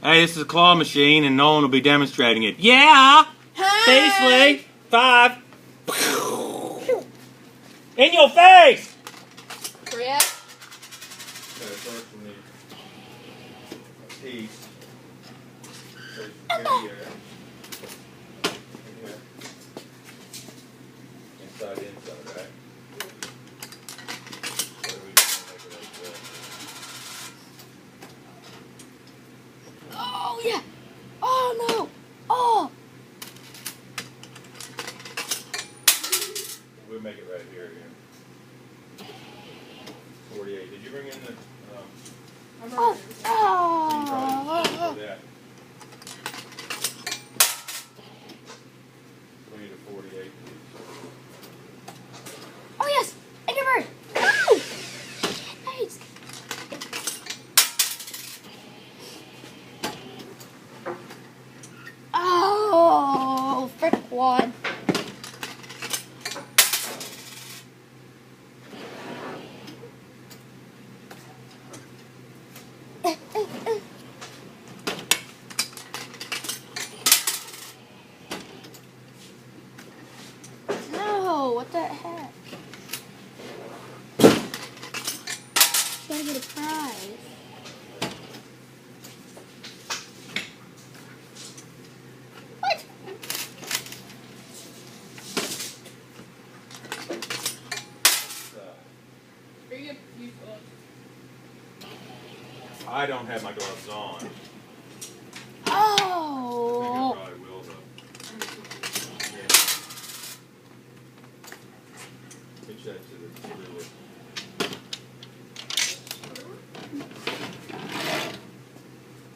Hey, this is a claw machine, and Nolan will be demonstrating it. Yeah! Beasley! 5. In your face! Korea? First we need a piece. So here. Inside, right? Oh, yeah. Oh, no. Oh. We'll make it right here. 48. Did you bring in the... Oh. that. We need a 48. Oh, yes. Angry Bird. Oh. Nice. Oh, frick quad. No, what the heck? Gotta get a prize. What? I don't have my gloves on. Oh. I probably will, though. Yeah. Pitch that to the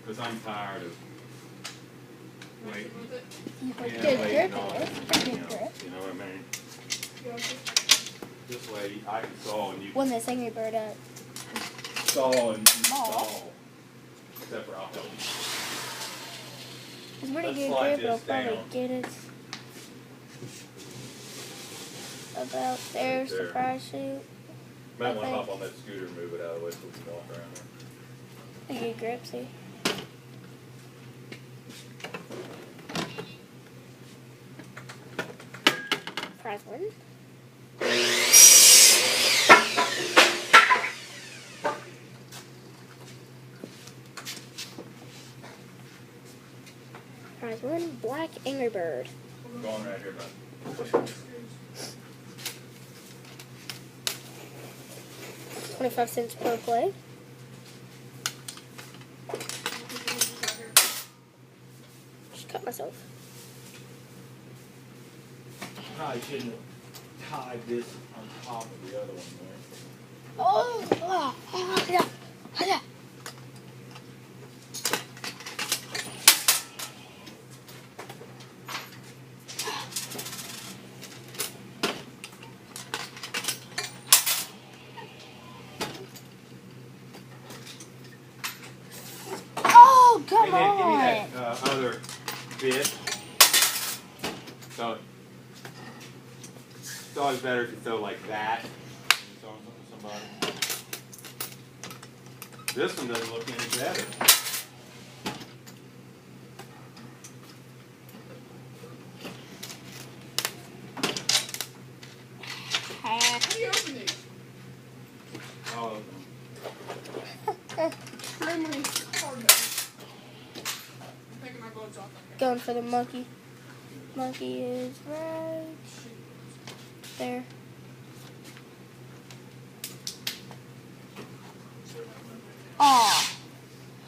because I'm tired of waiting. You put Yeah, good waiting grip in on it. it. Good You know, grip. you know what I mean? This way I can saw and you When this Angry Bird up. saw and you Ball. saw. Except for I'll help you. It's pretty Let's good slide grip. It'll this probably down. get us about there. Right there. Surprise shoot. Might want to Okay. hop on that scooter and move it out of the way so we can walk around there. A good grip, see. Prize one. Prize one, Black Angry Bird. Going right here, bud. 25 cents per play. Just cut myself. Probably shouldn't have tied this on top of the other one there. Yeah. Yeah. Oh, come Hey, man, give me on. that other bit. So, it's always better if you throw like that. Throwing something to somebody. This one doesn't look any better. How do you open these? All of them. Extremely hard nose. I'm taking my gloves off. Going for the monkey. Monkey is right there. Aw.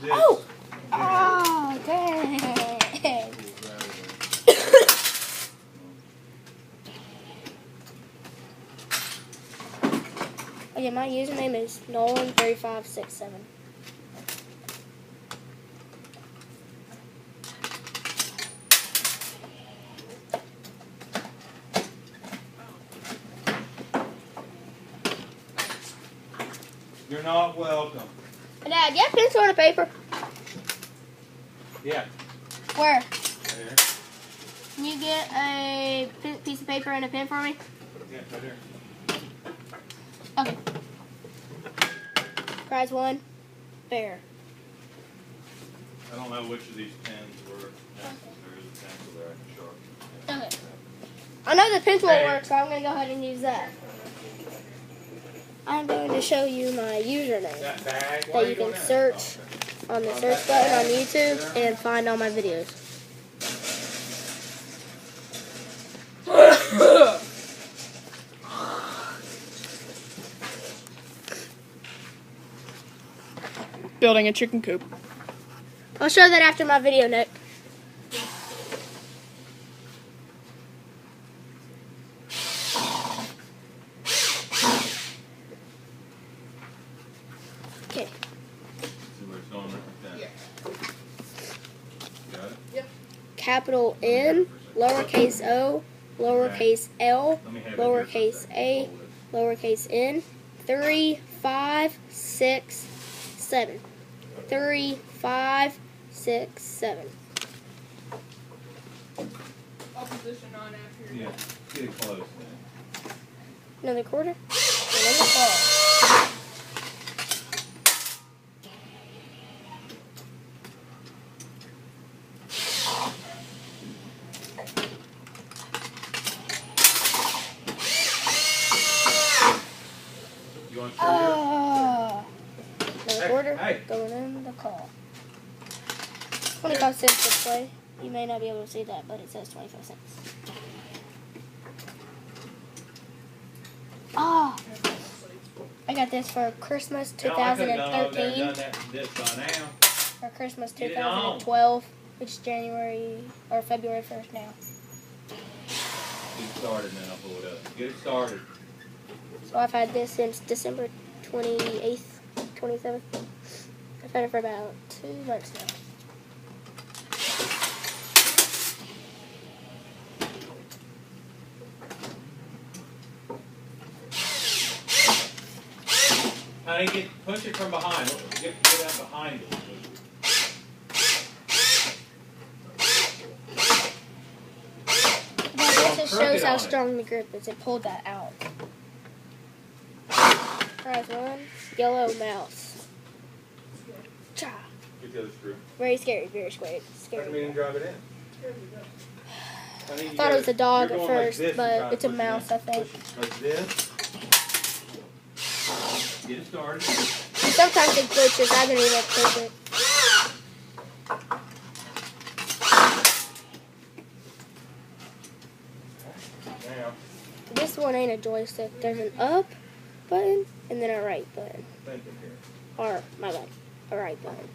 This, Oh! Oh, dang. Okay, my username is Nolan3567. You're not welcome. Dad, do you have pencil and a paper? Yeah. Where? Right here. Can you get a piece of paper and a pen for me? Yeah, right here. Okay. Prize one, bear. I don't know which of these pens work. There is a pencil there I can sharpen. Okay. I know the pencil Hey. will work, so I'm going to go ahead and use that. I'm going to show you my username That bag? that you can search on the search button on YouTube and find all my videos. Building a chicken coop. I'll show that after my video, Nick. Okay. See where it's going like that. Yeah. Got it? Yep. Capital N, lowercase o, lowercase l, Let me have it here lowercase for a, second. lowercase n, 3, 5, 6, 7. 3, 5, 6, 7. I'll position on after. Yeah, get it close then. Another quarter. Another ball. You want to show you? Another Hey, quarter. hey. Going in the call. 25 cents to play. You may not be able to see that, but it says 25 cents. Ah, I got this for Christmas Now, I could've gone over there and 2013. done this by now. For Christmas Get it on. 2012, which is January or February 1st now. Get it started and then I'll pull it up. Get it started. So I've had this since December 28th, 27th. I've had it for about 2 months now. Honey, push it from behind. Get that behind it. That just crooked shows how on it. strong the grip is. It pulled that out. Prize 1, yellow mouse. Cha. Get the other screw. Very scary, very scary. I mean, drive it in. I thought it was a dog at first, but it's a mouse, I think. Like this. Get it started. Sometimes it glitches. I didn't even push it. Now, This one ain't a joystick. There's an up button and then a right button. think it here. Or, my bad, a right button.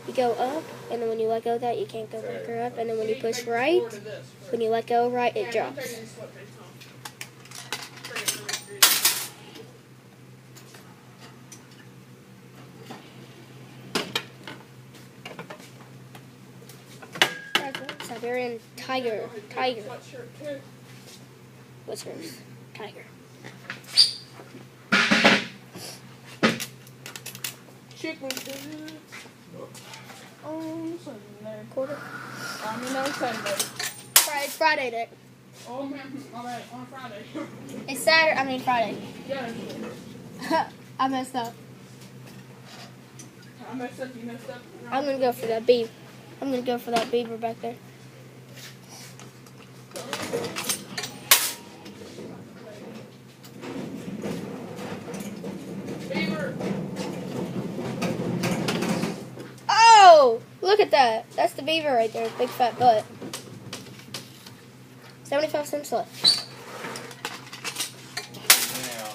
You go up, and then when you let go of that, you can't go back or up. And then when you push right, when you let go right, it drops. Siberian tiger. Tiger. What's hers? Tiger. Chicken coop. On Sunday. Quarter. I mean on Sunday. It's Friday, Nick. Oh man, alright, on Friday. It's Saturday. I mean Friday. Yeah. I messed up. I messed up, you messed up. I'm gonna go for that beaver. I'm gonna go for that beaver back there. Beaver. Oh! Look at that. That's the beaver right there. Big fat butt. 75 cents left. Now,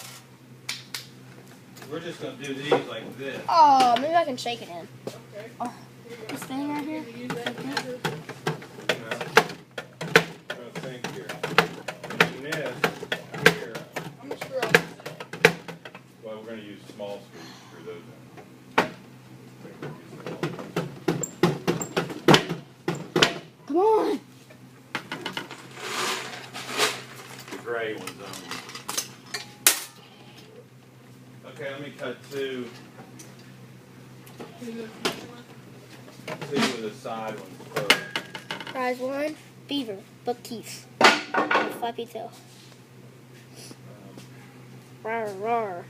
we're just going to do these like this. Oh, maybe I can shake it in. Okay. Oh, this thing right here. Use that beaver. You know? I'm going to think here. Using this here. I'm gonna screw up. Well, we're going to use small screws to screw those in. Come on. The gray ones only. Okay, let me cut two of the side ones first. Prize 1, beaver, buck teeth, with flappy tail. Rawr, rawr.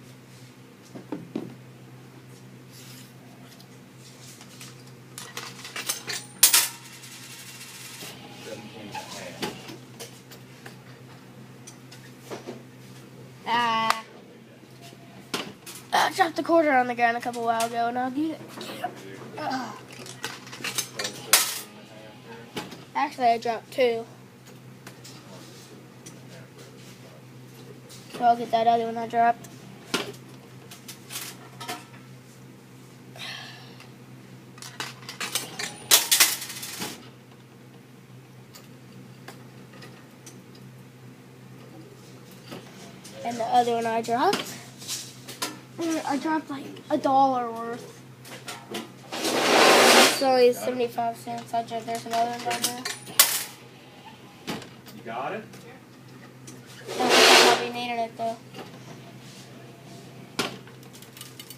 dropped a quarter on the ground a couple while ago, and I'll get it. Actually, I dropped 2. So I'll get that other one I dropped. And the other one I dropped like $1 worth. It's only 75 cents. There's another one down there. You got it? I'll be needing it though.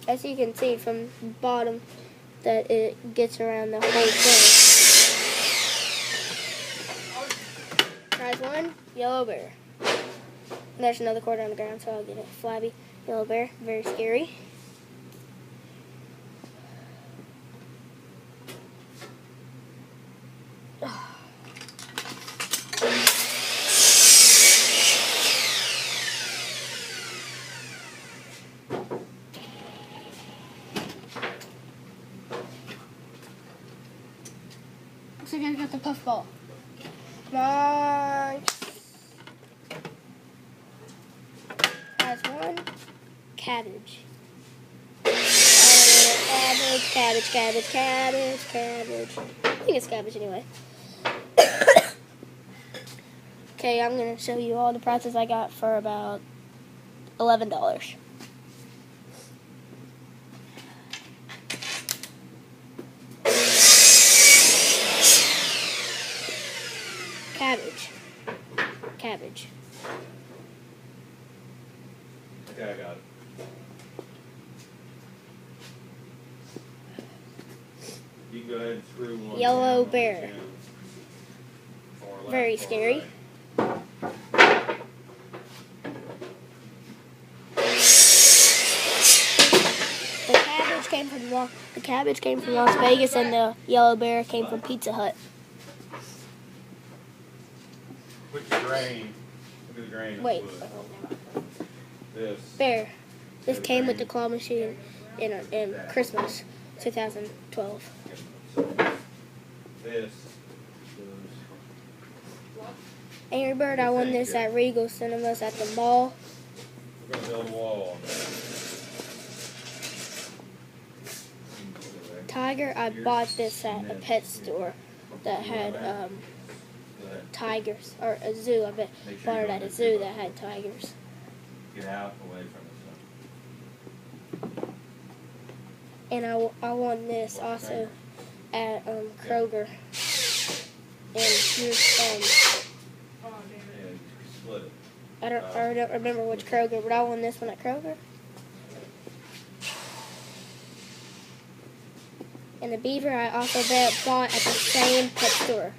As you can see from the bottom, that it gets around the whole thing. Prize 1, yellow bear. And there's another quarter on the ground, so I'll get it. Flabby yellow bear, very scary. Looks like I got the puffball. Come on. Has 1. Cabbage. Cabbage. I think it's cabbage anyway. Okay, I'm going to show you all the prizes I got for about $11. Cabbage. Okay, I got it. You can go ahead and screw one. Yellow down. bear. Very scary. The cabbage came from Las Vegas, and the yellow bear came from Pizza Hut. Look at the grain. Look at the grain. Wait. This. Bear. This came with the claw machine in Christmas 2012. This. Angry Bird, I won this at Regal Cinemas at the mall. We're going to build a wall on that. Tiger, I bought this at a pet store that had tigers, or a zoo. I bought it at a zoo that had tigers. Get out away from the sun. And I won this also at Kroger. And here's Split it. I don't remember which Kroger, but I won this one at Kroger. And the beaver I also bought at the same pet store.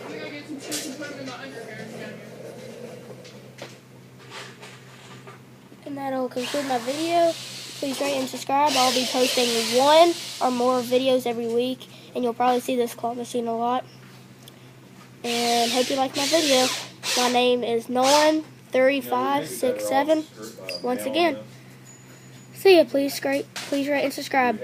I'm gonna go get some shoes and put them in my underwear. And that'll conclude my video. Please rate and subscribe. I'll be posting 1 or more videos every week, and you'll probably see this claw machine a lot. And hope you like my video. My name is Nolan3567. Once again, see ya. Please rate and subscribe.